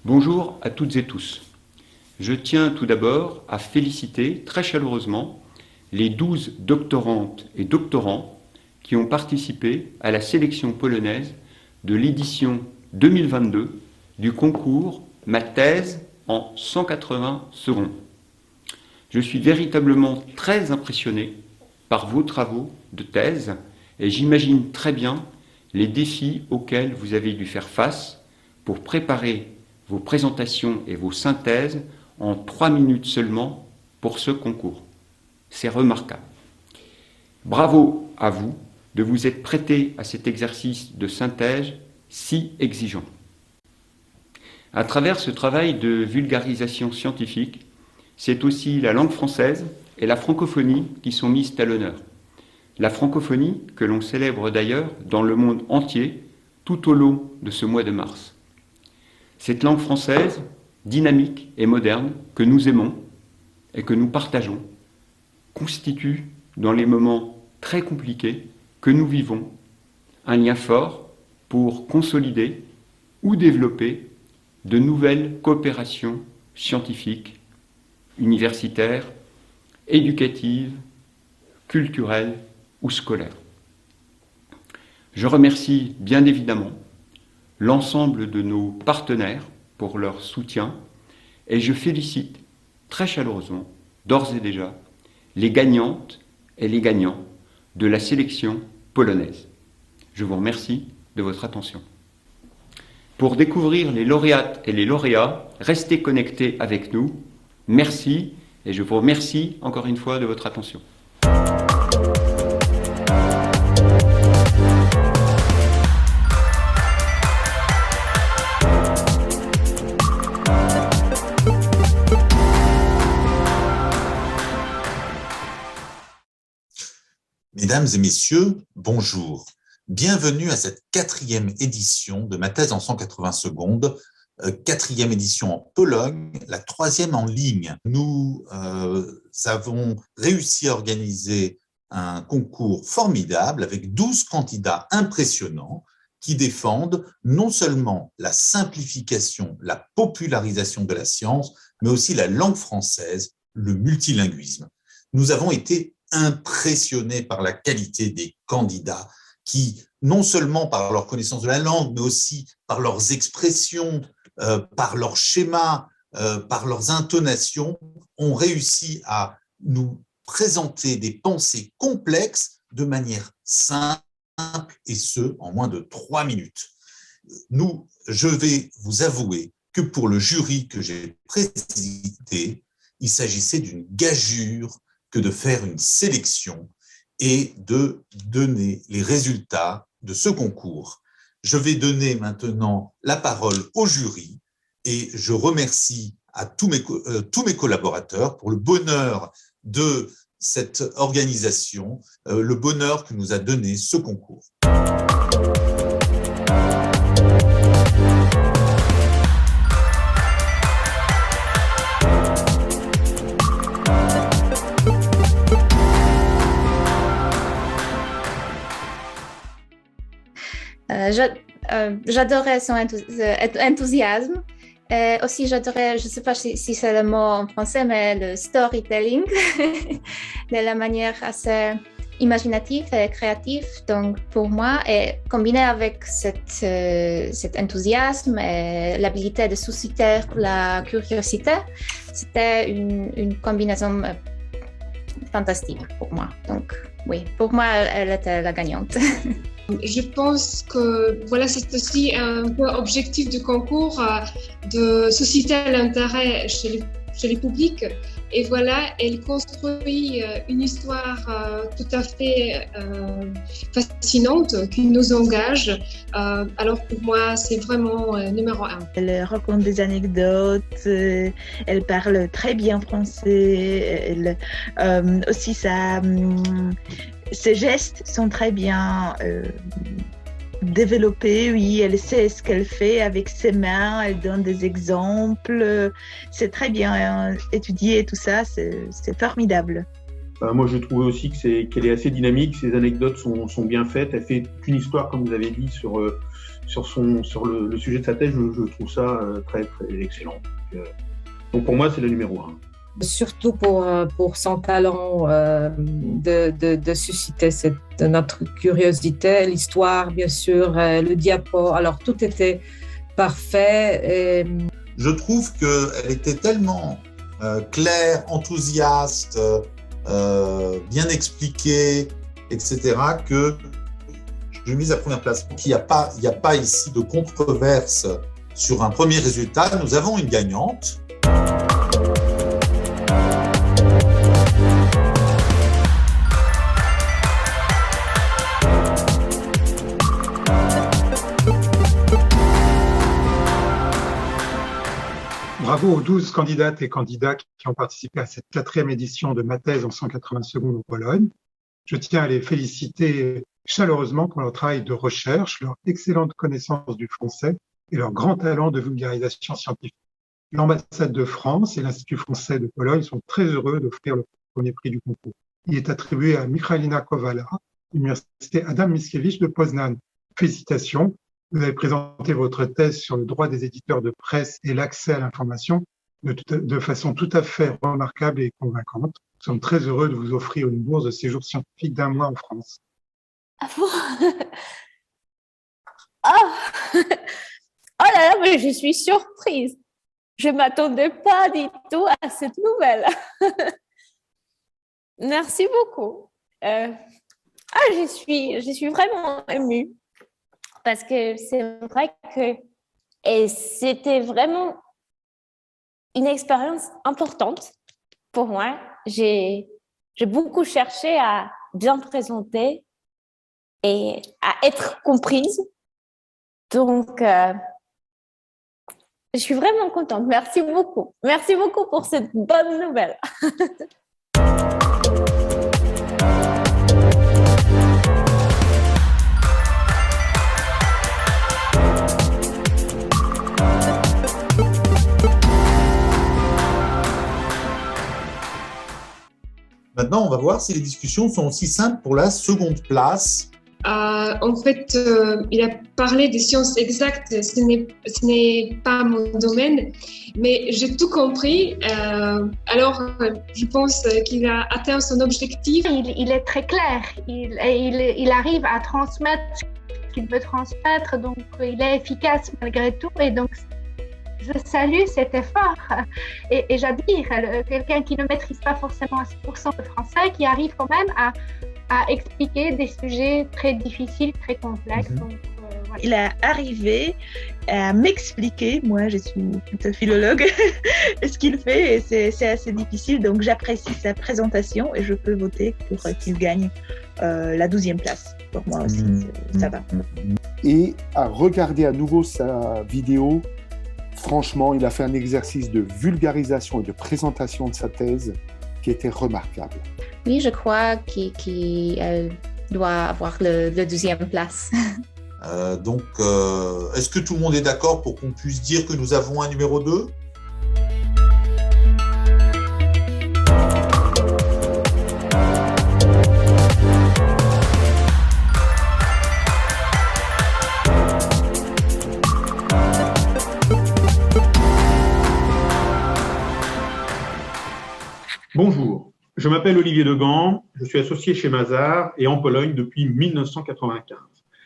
Bonjour à toutes et tous. Je tiens tout d'abord à féliciter très chaleureusement les 12 doctorantes et doctorants qui ont participé à la sélection polonaise de l'édition 2022 du concours Ma thèse en 180 secondes. Je suis véritablement très impressionné par vos travaux de thèse et j'imagine très bien les défis auxquels vous avez dû faire face pour préparer vos présentations et vos synthèses en 3 minutes seulement pour ce concours. C'est remarquable. Bravo à vous de vous être prêté à cet exercice de synthèse si exigeant. À travers ce travail de vulgarisation scientifique, c'est aussi la langue française et la francophonie qui sont mises à l'honneur. La francophonie que l'on célèbre d'ailleurs dans le monde entier tout au long de ce mois de mars. Cette langue française, dynamique et moderne, que nous aimons et que nous partageons, constitue, dans les moments très compliqués que nous vivons, un lien fort pour consolider ou développer de nouvelles coopérations scientifiques, universitaires, éducatives, culturelles ou scolaires. Je remercie bien évidemment l'ensemble de nos partenaires pour leur soutien et je félicite très chaleureusement, d'ores et déjà, les gagnantes et les gagnants de la sélection polonaise. Je vous remercie de votre attention. Pour découvrir les lauréates et les lauréats, restez connectés avec nous. Merci et je vous remercie encore une fois de votre attention. Mesdames et messieurs, bonjour. Bienvenue à cette 4e édition de Ma thèse en 180 secondes, 4e édition en Pologne, la 3e en ligne. Nous avons réussi à organiser un concours formidable avec 12 candidats impressionnants qui défendent non seulement la simplification, la popularisation de la science, mais aussi la langue française, le multilinguisme. Nous avons été impressionnés par la qualité des candidats qui, non seulement par leur connaissance de la langue, mais aussi par leurs expressions, par leurs schémas, par leurs intonations, ont réussi à nous présenter des pensées complexes de manière simple et ce, en moins de 3 minutes. Je vais vous avouer que pour le jury que j'ai présidé, il s'agissait d'une gageure que de faire une sélection et de donner les résultats de ce concours. Je vais donner maintenant la parole au jury et je remercie à tous mes collaborateurs pour le bonheur de cette organisation, le bonheur que nous a donné ce concours. J'adorais son enthousiasme. Aussi, j'adorais, je ne sais pas si c'est le mot en français, mais le storytelling de la manière assez imaginative et créative. Donc, pour moi, et combiné avec cet enthousiasme et l'habilité de susciter la curiosité, c'était une combinaison fantastique pour moi. Donc, oui, pour moi, elle était la gagnante. Je pense que voilà, c'est aussi un peu objectif du concours de susciter l'intérêt chez le public. Et voilà, elle construit une histoire tout à fait fascinante qui nous engage. Alors pour moi, c'est vraiment numéro 1. Elle raconte des anecdotes, elle parle très bien français, aussi ses gestes sont très bien développée, oui, elle sait ce qu'elle fait avec ses mains, elle donne des exemples, c'est très bien étudié, tout ça, c'est formidable. Moi, je trouve aussi qu'elle est assez dynamique, ses anecdotes sont bien faites, elle fait une histoire, comme vous avez dit, sur le sujet de sa thèse, je trouve ça très, très excellent. Donc pour moi, c'est le numéro 1. Surtout pour son talent de susciter notre curiosité, l'histoire, bien sûr, le diapo. Alors, tout était parfait. Je trouve qu'elle était tellement claire, enthousiaste, bien expliquée, etc., que je l'ai mise à première place. Donc, il n'y a pas ici de controverse sur un premier résultat. Nous avons une gagnante. Bravo aux 12 candidates et candidats qui ont participé à cette 4e édition de ma thèse en 180 secondes en Pologne. Je tiens à les féliciter chaleureusement pour leur travail de recherche, leur excellente connaissance du français et leur grand talent de vulgarisation scientifique. L'ambassade de France et l'Institut français de Pologne sont très heureux d'offrir le premier prix du concours. Il est attribué à Michalina Kowala, l'université Adam Mickiewicz de Poznań. Félicitations. Vous avez présenté votre thèse sur le droit des éditeurs de presse et l'accès à l'information de façon tout à fait remarquable et convaincante. Nous sommes très heureux de vous offrir une bourse de séjour scientifique d'1 mois en France. Ah bon? Oh là là, mais je suis surprise. Je ne m'attendais pas du tout à cette nouvelle. Merci beaucoup. Je suis vraiment émue. Parce que c'est vrai que c'était vraiment une expérience importante pour moi. J'ai beaucoup cherché à bien présenter et à être comprise. Donc, je suis vraiment contente. Merci beaucoup. Merci beaucoup pour cette bonne nouvelle. Maintenant, on va voir si les discussions sont aussi simples pour la seconde place. En fait, il a parlé des sciences exactes, ce n'est pas mon domaine, mais j'ai tout compris. Alors, je pense qu'il a atteint son objectif. Il est très clair, il arrive à transmettre ce qu'il veut transmettre, donc il est efficace malgré tout, et donc je salue cet effort et j'admire quelqu'un qui ne maîtrise pas forcément à 100% le français, qui arrive quand même à expliquer des sujets très difficiles, très complexes. Donc, voilà. Il est arrivé à m'expliquer, moi je suis plutôt philologue, ce qu'il fait, et c'est assez difficile, donc j'apprécie sa présentation et je peux voter pour qu'il gagne la 12e place. Pour moi aussi, ça va. Et à regarder à nouveau sa vidéo, franchement, il a fait un exercice de vulgarisation et de présentation de sa thèse qui était remarquable. Oui, je crois qu'il doit avoir le 12e place. Donc, est-ce que tout le monde est d'accord pour qu'on puisse dire que nous avons un numéro 2 ? Bonjour, je m'appelle Olivier Degan, je suis associé chez Mazars et en Pologne depuis 1995.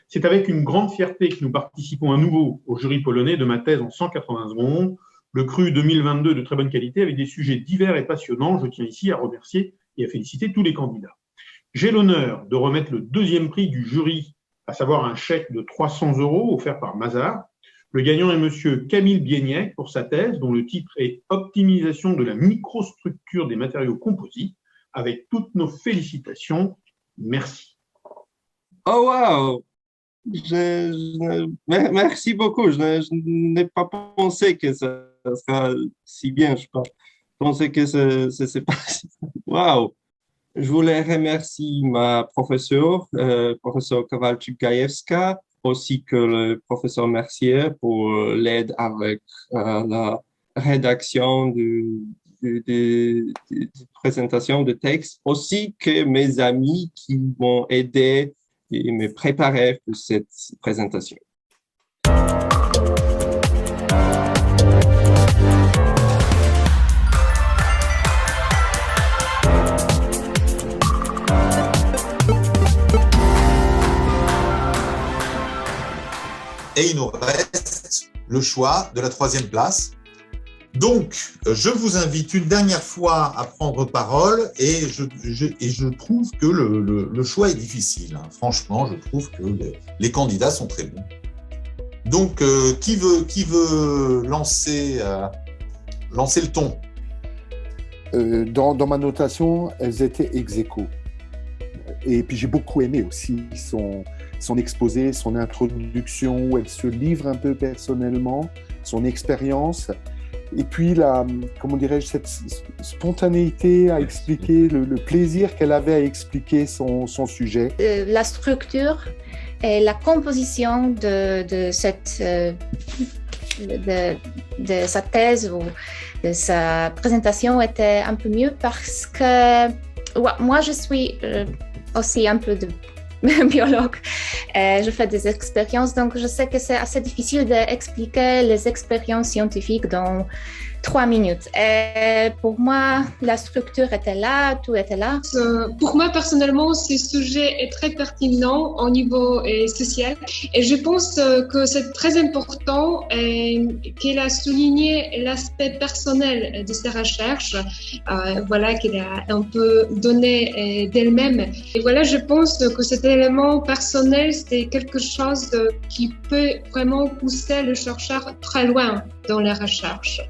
C'est avec une grande fierté que nous participons à nouveau au jury polonais de ma thèse en 180 secondes, le cru 2022 de très bonne qualité avec des sujets divers et passionnants. Je tiens ici à remercier et à féliciter tous les candidats. J'ai l'honneur de remettre le 2e prix du jury, à savoir un chèque de 300 € offert par Mazars. Le gagnant est monsieur Kamil Bieniek pour sa thèse, dont le titre est « Optimisation de la microstructure des matériaux composites ». Avec toutes nos félicitations, merci. Oh wow! Merci beaucoup. Je n'ai pas pensé que ça sera si bien. Je pensais que c'est pas si... Wow! Je voulais remercier ma professeure, professeur Kowalczyk-Gajewska, ainsi que le professeur Mercier pour l'aide avec la rédaction de présentation de texte, aussi que mes amis qui m'ont aidé et me préparé pour cette présentation. Et il nous reste le choix de la troisième place. Donc, je vous invite une dernière fois à prendre parole et je trouve que le choix est difficile. Franchement, je trouve que les candidats sont très bons. Donc, qui veut lancer le ton? Dans ma notation, elles étaient ex aequo. Et puis j'ai beaucoup aimé aussi son exposé, son introduction, où elle se livre un peu personnellement, son expérience, et puis cette spontanéité à expliquer, le plaisir qu'elle avait à expliquer son sujet. La structure et la composition de sa thèse ou de sa présentation était un peu mieux parce que moi je suis aussi un peu de biologue. Je fais des expériences, donc je sais que c'est assez difficile d'expliquer les expériences scientifiques dans 3 minutes. Et pour moi, la structure était là, tout était là. Pour moi, personnellement, ce sujet est très pertinent au niveau social. Et je pense que c'est très important qu'elle a souligné l'aspect personnel de ses recherches, qu'elle a un peu donné d'elle-même. Et voilà, je pense que cet élément personnel, c'est quelque chose qui peut vraiment pousser le chercheur très loin dans la recherche.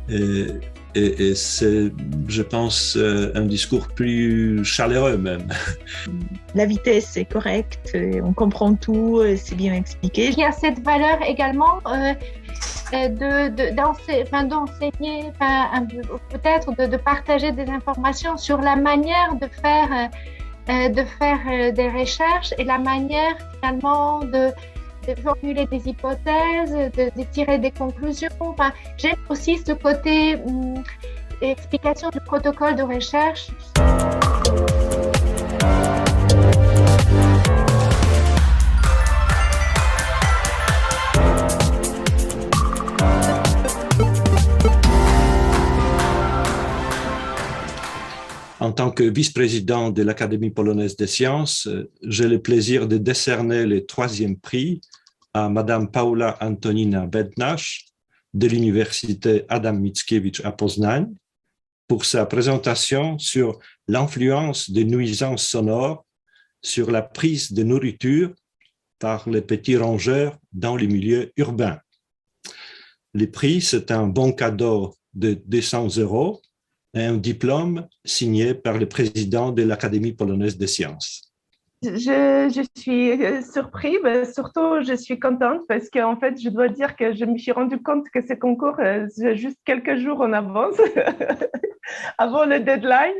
Et c'est, je pense, un discours plus chaleureux même. La vitesse est correcte, on comprend tout, c'est bien expliqué. Il y a cette valeur également d'enseigner, peut-être de partager des informations sur la manière de faire des recherches et la manière finalement de formuler des hypothèses, de tirer des conclusions. J'aime aussi ce côté explication du protocole de recherche. En tant que vice-président de l'Académie polonaise des sciences, j'ai le plaisir de décerner le 3e prix à Madame Paula Antonina Bednarz de l'Université Adam Mickiewicz à Poznań pour sa présentation sur l'influence des nuisances sonores sur la prise de nourriture par les petits rongeurs dans les milieux urbains. Le prix, c'est un bon cadeau de 200 € et un diplôme signé par le président de l'Académie polonaise des sciences. Je suis surprise, mais surtout je suis contente parce qu'en fait, je dois dire que je me suis rendu compte que ce concours, c'est juste quelques jours en avance, avant le deadline.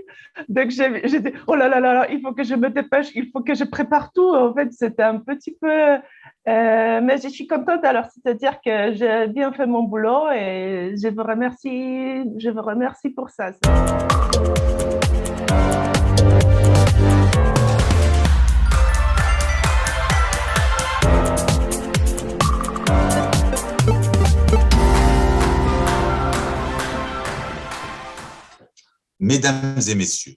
Donc, j'ai dit, oh là là là, il faut que je me dépêche, il faut que je prépare tout. En fait, c'était un petit peu... mais je suis contente alors, c'est-à-dire que j'ai bien fait mon boulot et je vous remercie pour ça. Mesdames et messieurs,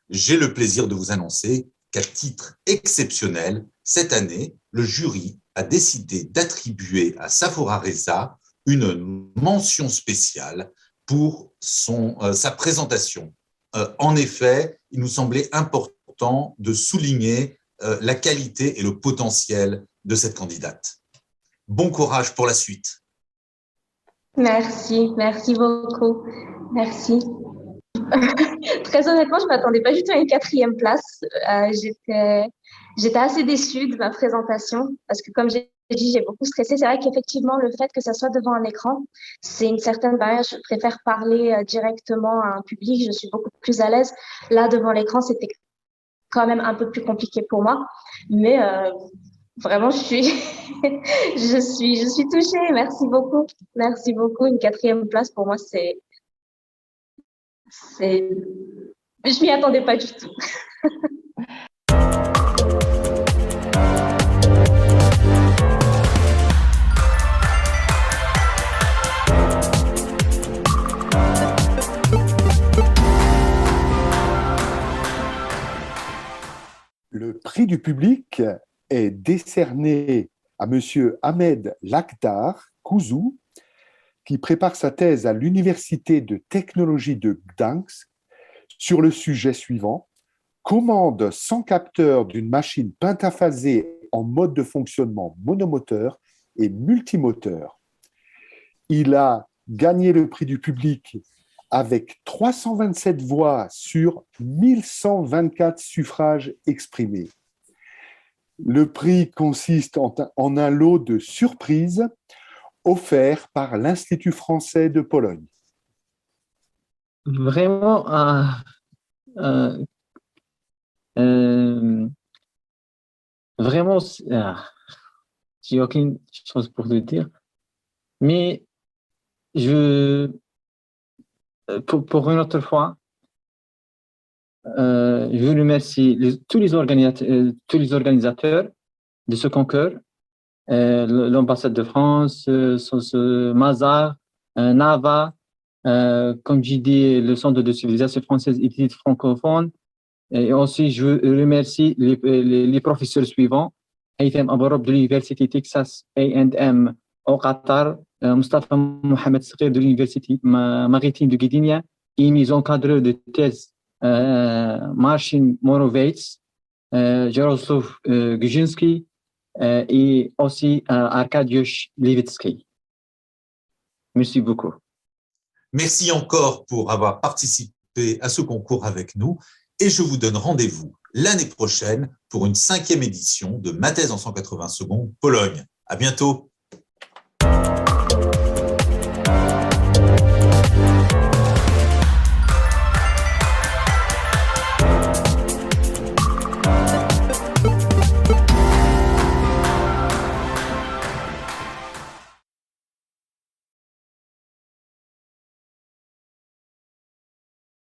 j'ai le plaisir de vous annoncer qu'à titre exceptionnel, cette année, le jury a décidé d'attribuer à Saphora Reza une mention spéciale pour sa présentation. En effet, il nous semblait important de souligner la qualité et le potentiel de cette candidate. Bon courage pour la suite. Merci beaucoup. Merci. Très honnêtement, je ne m'attendais pas du tout à une 4e place. J'étais assez déçue de ma présentation parce que, comme j'ai dit, j'ai beaucoup stressé. C'est vrai qu'effectivement, le fait que ça soit devant un écran, c'est une certaine barrière. Je préfère parler directement à un public. Je suis beaucoup plus à l'aise. Là, devant l'écran, c'était quand même un peu plus compliqué pour moi. Mais vraiment, je suis touchée. Merci beaucoup. Merci beaucoup. Une 4e place, pour moi, je m'y attendais pas du tout. Le prix du public est décerné à M. Ahmed Lakhdar Kouzou, qui prépare sa thèse à l'Université de technologie de Gdansk sur le sujet suivant: commande sans capteur d'une machine pentaphasée en mode de fonctionnement monomoteur et multimoteur. Il a gagné le prix du public avec 327 voix sur 1124 suffrages exprimés. Le prix consiste en un lot de surprises offert par l'Institut français de Pologne. Vraiment, vraiment, j'ai aucune chose pour te dire, mais pour une autre fois, je remercie tous les organisateurs de ce concours, l'ambassade de France, Mazars, NAVA, comme j'ai dit, le Centre de civilisation française et d'études francophones. Et aussi, je remercie les professeurs suivants: Haytham Aborob de l'Université Texas A&M au Qatar, Mustafa Mohamed Sghir de l'Université maritime de Gdynia, et mes encadreurs de thèse, Marcin Morovets, Jaroslav Gujinski et aussi Arkadiusz Levitsky. Merci beaucoup. Merci encore pour avoir participé à ce concours avec nous et je vous donne rendez-vous l'année prochaine pour une 5e édition de Ma thèse en 180 secondes Pologne. À bientôt.